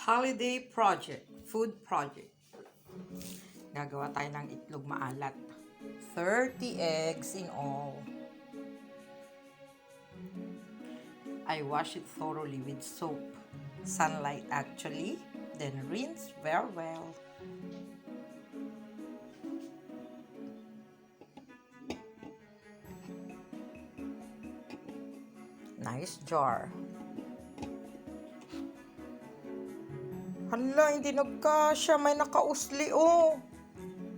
Holiday project, food project. Gagawa tayo ng itlog maalat. 30 eggs in all. I wash it thoroughly with soap. Sunlight actually. Then rinse very well. Nice jar. Hala, hindi nagkasya. May nakausli, oh.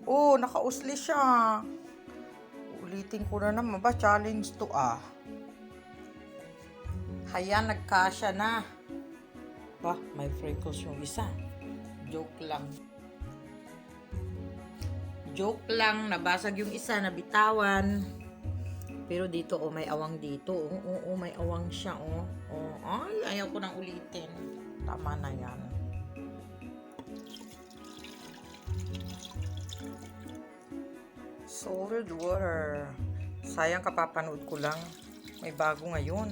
Oh, nakausli siya. Ulitin ko na naman ba? Challenge to, ah. Hayan, nagkasya na. Ba, may freckles yung isa. Joke lang. Joke lang. Nabasag yung isa, nabitawan. Pero dito, oh, may awang dito. Oh, may awang siya, oh. Oh, ay, ayaw ko nang ulitin. Tama na yan. Salted water. Sayang kapapanood ko lang. May bago ngayon.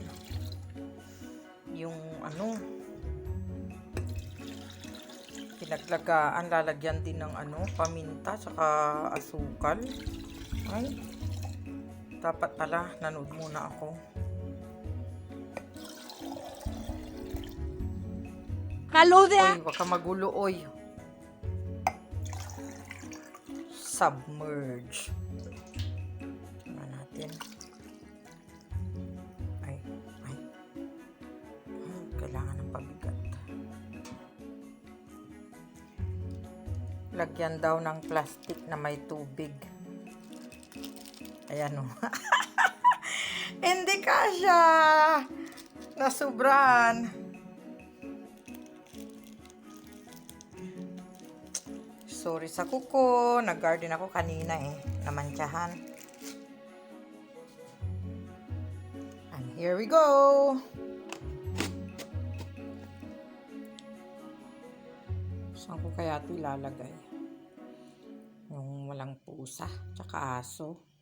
Yung ano, pinaglagaan, lalagyan din ng ano, paminta, saka asukal. Ay, dapat pala, nanood muna ako. Hello there. Oy, wag ka magulo, oy. Submerge. Tingnan natin. Ay. Kailangan ng pabigat. Lagyan daw ng plastic na may tubig. Ayan, o. Hindi kasya. Nasubran. Sorry sa kuko. Nag-garden ako kanina eh. Namantsahan. And here we go. Saan ko kaya ito ilalagay? Yung walang pusa. Tsaka aso.